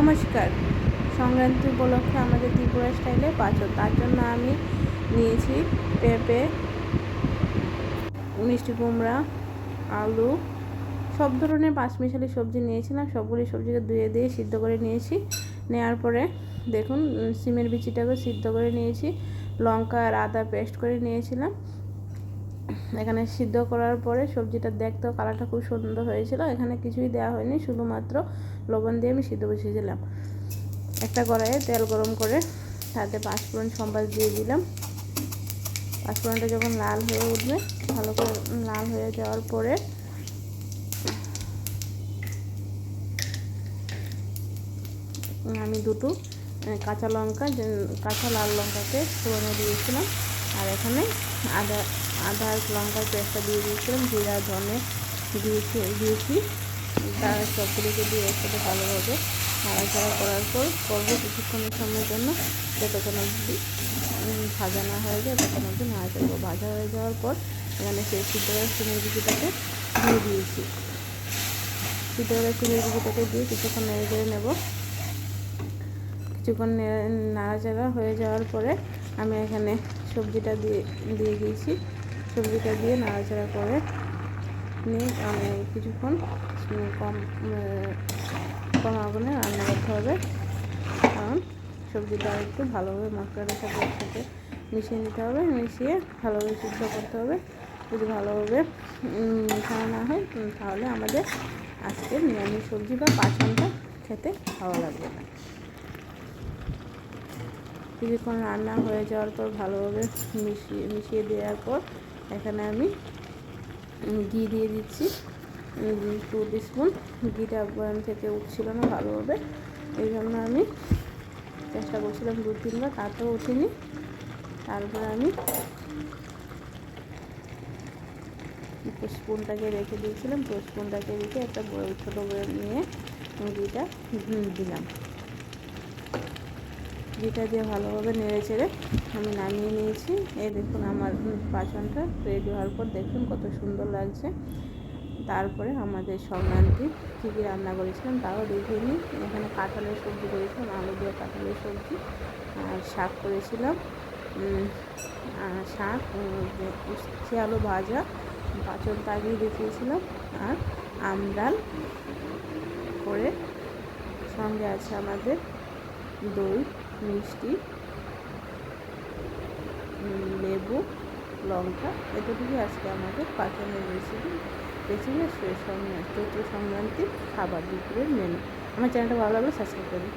নমস্কার। সংক্রান্তি উপলক্ষে আমাদের ত্রিপুরা স্টাইলে পাঁচন, তার জন্য আমি নিয়েছি পেঁপে, মিষ্টি কুমড়া, আলু, সব ধরনের পাঁচমিশালি সবজি নিয়েছিলাম। সবগুলি সবজিকে ধুয়ে দিয়ে সিদ্ধ করে নিয়েছি। নেওয়ার পরে দেখুন সিমের বিচিটাকে সিদ্ধ করে নিয়েছি। লঙ্কা আর আদা পেস্ট করে নিয়েছিলাম। এখানে সিদ্ধ করার পরে সবজিটা দেখতেও কালারটা খুব সুন্দর হয়েছিল। এখানে কিছুই দেওয়া হয়নি, শুধুমাত্র লবণ দিয়ে আমি সিদ্ধ বসিয়েছিলাম। একটা কড়াইয়ে তেল গরম করে তাতে পাঁচফোড়ন সম্বাস দিয়ে দিলাম। পাঁচফোড়নটা যখন লাল হয়ে উঠবে, ভালো করে লাল হয়ে যাওয়ার পরে আমি দুটো কাঁচা লাল লঙ্কাকে ফোড়নে দিয়েছিলাম। আর এখানে আদা আর লঙ্কার পেস্টটা দিয়ে দিয়েছিলাম। জিরা ধনে দিয়েছি। তার সবগুলিকে দিয়ে একসাথে ভালোভাবে নাড়াচাড়া করার পর করবো কিছুক্ষণের সময়ের জন্য, যতক্ষণ অবধি ভাজা না হয়ে যায় ততক্ষণ অবধি নাড়াচাড়া করবো। ভাজা হয়ে যাওয়ার পর এখানে সেই সিদ্ধ করা সিমের বিচিটাকে দিয়ে দিয়েছি। সিদ্ধ করা সিমের বিচিটাকে দিয়ে কিছুক্ষণ নেড়ে চেড়ে নেবো। কিছুক্ষণ নাড়াচাড়া হয়ে যাওয়ার পরে আমি এখানে সবজিটা দিয়ে দিয়েছি। সবজিটা দিয়ে নাড়াচাড়া করে নিয়ে আমি কিছুক্ষণ কম আগুনে রান্না করতে হবে, কারণ সবজিটা একটু ভালোভাবে মশলাটার সাথে একসাথে মিশিয়ে নিতে হবে। মিশিয়ে ভালোভাবে সিদ্ধ করতে হবে। যদি ভালোভাবে মিশানো না হয় তাহলে আমাদের আজকে নিরামিষ সবজি বা পাঁচনটা খেতে ভালো লাগবে না। কিছুক্ষণ রান্না হয়ে যাওয়ার পর ভালোভাবে মিশিয়ে দেওয়ার পর এখানে আমি ঘি দিয়ে দিচ্ছি 2 টিস্পুন। ঘিটা বয়াম থেকে উঠছিল না ভালোভাবে, এই জন্য আমি চেষ্টা করছিলাম 2-3 বার, তাতেও উঠিনি। তারপরে আমি স্পুনটাকে রেখে দিয়েছিলাম। তো স্পুনটাকে রেখে একটা ছোটো বয়াম নিয়ে ঘিটা দিলাম। ঘিটা দিয়ে ভালোভাবে নেড়ে চেড়ে আমি নামিয়ে নিয়েছি। এই দেখুন আমার পাঁচনটা রেডি হওয়ার পর দেখুন কত সুন্দর লাগছে। তারপরে আমাদের সংক্রান্তি কী কী রান্না করেছিলাম তাও দেখিয়ে নিই। এখানে কাঁঠালের সবজি করেছিলাম, আলু দিয়ে কাঁঠালের সবজি, আর শাক করেছিলাম, শাক উচ্ছে আলু ভাজা, পাঁচন তাগিয়ে দেখিয়েছিলাম, আর আমডাল করে সঙ্গে আছে আমাদের দই, মিষ্টি, লেবু, লঙ্কা। এতটুকুই আজকে আমাদের পাঁচনের রেসিপি চৈত্র সংক্রান্তির খাবার দুপুরের মেনু। আমার চ্যানেলটা ভালো লাগলে সাবস্ক্রাইব করুন।